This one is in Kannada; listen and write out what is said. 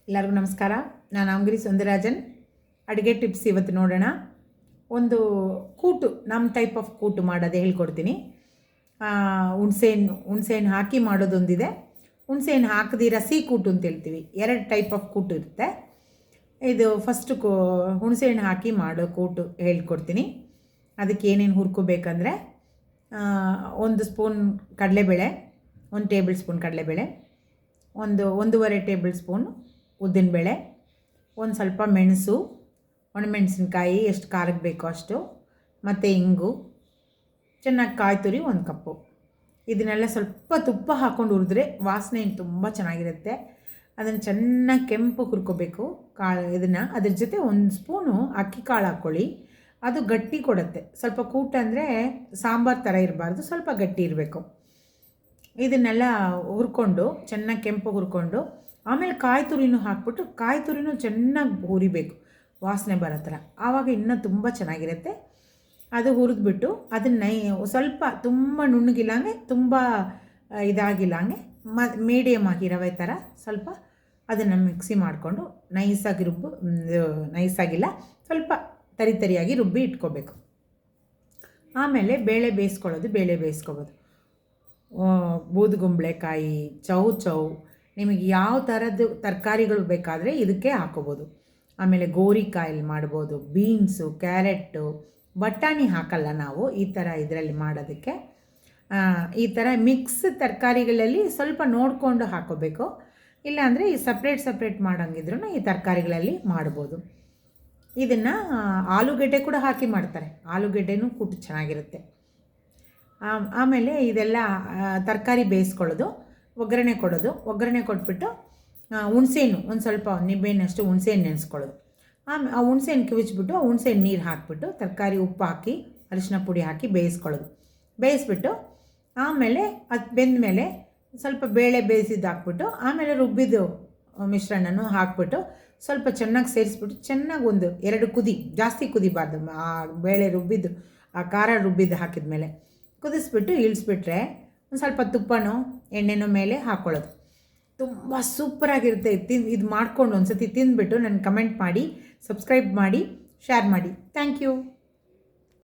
ಎಲ್ಲರಿಗೂ ನಮಸ್ಕಾರ. ನಾನು ಅಂಗರಿ ಸುಂದರಾಜನ್. ಅಡುಗೆ ಟಿಪ್ಸ್ ಇವತ್ತು ನೋಡೋಣ. ಒಂದು ಕೂಟು, ನಮ್ಮ ಟೈಪ್ ಆಫ್ ಕೂಟು ಮಾಡೋದೇ ಹೇಳ್ಕೊಡ್ತೀನಿ. ಹುಣಸೆಹಣ್ಣು ಹಾಕಿ ಮಾಡೋದೊಂದಿದೆ, ಹುಣಸೆಹಣ್ಣು ಹಾಕದಿರ ಸಿಹಿ ಕೂಟು ಅಂತ ಹೇಳ್ತೀವಿ. ಎರಡು ಟೈಪ್ ಆಫ್ ಕೂಟು ಇರುತ್ತೆ. ಇದು ಫಸ್ಟು ಹುಣಸೆಹಣ್ಣು ಹಾಕಿ ಮಾಡೋ ಕೂಟು ಹೇಳ್ಕೊಡ್ತೀನಿ. ಅದಕ್ಕೆ ಏನೇನು ಹುರ್ಕೋಬೇಕಂದ್ರೆ, 1 ಸ್ಪೂನ್ ಕಡಲೆಬೇಳೆ, 1 ಟೇಬಲ್ ಸ್ಪೂನ್ ಕಡಲೆಬೇಳೆ, 1.5 ಟೇಬಲ್ ಸ್ಪೂನ್ ಉದ್ದಿನಬೇಳೆ, ಒಂದು ಸ್ವಲ್ಪ ಮೆಣಸು, ಒಣಮೆಣಸಿನ್ಕಾಯಿ ಎಷ್ಟು ಖಾರಕ್ಕೆ ಬೇಕೋ ಅಷ್ಟು, ಮತ್ತು ಇಂಗು, ಚೆನ್ನಾಗಿ ಕಾಯಿ ತುರಿ 1 ಕಪ್ಪು. ಇದನ್ನೆಲ್ಲ ಸ್ವಲ್ಪ ತುಪ್ಪ ಹಾಕ್ಕೊಂಡು ಹುರಿದ್ರೆ ವಾಸನೆ ತುಂಬ ಚೆನ್ನಾಗಿರುತ್ತೆ. ಅದನ್ನು ಚೆನ್ನಾಗಿ ಕೆಂಪು ಹುರ್ಕೋಬೇಕು ಇದನ್ನು. ಅದ್ರ ಜೊತೆ 1 ಸ್ಪೂನು ಅಕ್ಕಿ ಕಾಳು ಹಾಕ್ಕೊಳ್ಳಿ, ಅದು ಗಟ್ಟಿ ಕೊಡುತ್ತೆ. ಸ್ವಲ್ಪ ಕೂಟ ಅಂದರೆ ಸಾಂಬಾರು ಥರ ಇರಬಾರ್ದು, ಸ್ವಲ್ಪ ಗಟ್ಟಿ ಇರಬೇಕು. ಇದನ್ನೆಲ್ಲ ಹುರ್ಕೊಂಡು ಚೆನ್ನಾಗಿ ಕೆಂಪು ಹುರ್ಕೊಂಡು, ಆಮೇಲೆ ಕಾಯಿ ತುರಿನೂ ಹಾಕ್ಬಿಟ್ಟು ಕಾಯಿ ತುರಿನೂ ಚೆನ್ನಾಗಿ ಹುರಿಬೇಕು, ವಾಸನೆ ಬರೋ ಥರ. ಆವಾಗ ಇನ್ನೂ ತುಂಬ ಚೆನ್ನಾಗಿರುತ್ತೆ. ಅದು ಹುರಿದ್ಬಿಟ್ಟು ಅದನ್ನು ಸ್ವಲ್ಪ ತುಂಬ ನುಣ್ಣಗಿಲ್ಲಂಗೆ, ತುಂಬ ಇದಾಗಿಲ್ಲ ಹಂಗೆ ಮೀಡಿಯಮ್ ಆಗಿ ರವೆ ಥರ ಸ್ವಲ್ಪ ಅದನ್ನು ಮಿಕ್ಸಿ ಮಾಡಿಕೊಂಡು ನೈಸಾಗಿ ನೈಸಾಗಿಲ್ಲ, ಸ್ವಲ್ಪ ತರಿಯಾಗಿ ರುಬ್ಬಿ ಇಟ್ಕೋಬೇಕು. ಆಮೇಲೆ ಬೇಳೆ ಬೇಯಿಸ್ಕೊಬೋದು. ಬೂದುಗುಂಬಳಕಾಯಿ, ಚೌ ನಿಮಗೆ ಯಾವ ಥರದ್ದು ತರಕಾರಿಗಳು ಬೇಕಾದರೆ ಇದಕ್ಕೆ ಹಾಕೋಬೋದು. ಆಮೇಲೆ ಗೋರಿಕಾಯಲ್ಲಿ ಮಾಡ್ಬೋದು, ಬೀನ್ಸು, ಕ್ಯಾರೆಟು, ಬಟಾಣಿ ಹಾಕಲ್ಲ ನಾವು ಈ ಥರ ಇದರಲ್ಲಿ ಮಾಡೋದಕ್ಕೆ. ಈ ಥರ ಮಿಕ್ಸ್ ತರಕಾರಿಗಳಲ್ಲಿ ಸ್ವಲ್ಪ ನೋಡಿಕೊಂಡು ಹಾಕೋಬೇಕು. ಇಲ್ಲಾಂದರೆ ಈ ಸಪ್ರೇಟ್ ಮಾಡೋಂಗಿದ್ರೂ ಈ ತರಕಾರಿಗಳಲ್ಲಿ ಮಾಡ್ಬೋದು. ಇದನ್ನು ಆಲೂಗೆಡ್ಡೆ ಕೂಡ ಹಾಕಿ ಮಾಡ್ತಾರೆ, ಆಲೂಗೆಡ್ಡೆನೂ ಕೂಟು ಚೆನ್ನಾಗಿರುತ್ತೆ. ಆಮೇಲೆ ಇದೆಲ್ಲ ತರಕಾರಿ ಬೇಯಿಸ್ಕೊಳ್ಳೋದು, ಒಗ್ಗರಣೆ ಕೊಡೋದು. ಒಗ್ಗರಣೆ ಕೊಟ್ಬಿಟ್ಟು ಹುಣಸೆಹಣ್ಣು ಒಂದು ಸ್ವಲ್ಪ ನಿಂಬೆಹಣ್ಣಷ್ಟು ಹುಣಸೆಹಣ್ಣು ನೆನೆಸ್ಕೊಳ್ಳೋದು. ಆಮೇಲೆ ಆ ಹುಣಸೆಹಣ್ಣು ಕಿವಿಚ್ಬಿಟ್ಟು ಆ ಹುಣಸೆಹಣ್ಣು ನೀರು ಹಾಕಿಬಿಟ್ಟು ತರಕಾರಿ ಉಪ್ಪು ಹಾಕಿ ಅರಿಶಿನ ಪುಡಿ ಹಾಕಿ ಬೇಯಿಸ್ಬಿಟ್ಟು ಆಮೇಲೆ ಅದು ಬೆಂದ ಮೇಲೆ ಸ್ವಲ್ಪ ಬೇಳೆ ಬೇಯಿಸಿದ್ದು ಹಾಕ್ಬಿಟ್ಟು ಆಮೇಲೆ ರುಬ್ಬಿದ್ದು ಮಿಶ್ರಣನೂ ಹಾಕ್ಬಿಟ್ಟು ಸ್ವಲ್ಪ ಚೆನ್ನಾಗಿ ಸೇರಿಸ್ಬಿಟ್ಟು ಚೆನ್ನಾಗಿ 1-2 ಕುದಿ, ಜಾಸ್ತಿ ಕುದಿಬಾರ್ದು. ಆ ಬೇಳೆ ರುಬ್ಬಿದ್ದು, ಆ ಖಾರ ರುಬ್ಬಿದ್ದು ಹಾಕಿದ ಮೇಲೆ ಕುದಿಸ್ಬಿಟ್ಟು ಇಳಿಸ್ಬಿಟ್ರೆ ಒಂದು ಸ್ವಲ್ಪ ತುಪ್ಪನೋ ಎಣ್ಣೆನೋ ಮೇಲೆ ಹಾಕ್ಕೊಳ್ಳೋದು. ತುಂಬ ಸೂಪರಾಗಿರುತ್ತೆ. ಇದು ಮಾಡ್ಕೊಂಡು ಒಂದು ಸತಿ ತಿಂದುಬಿಟ್ಟು ನನಗೆ ಕಮೆಂಟ್ ಮಾಡಿ, ಸಬ್ಸ್ಕ್ರೈಬ್ ಮಾಡಿ, ಶೇರ್ ಮಾಡಿ. Thank you.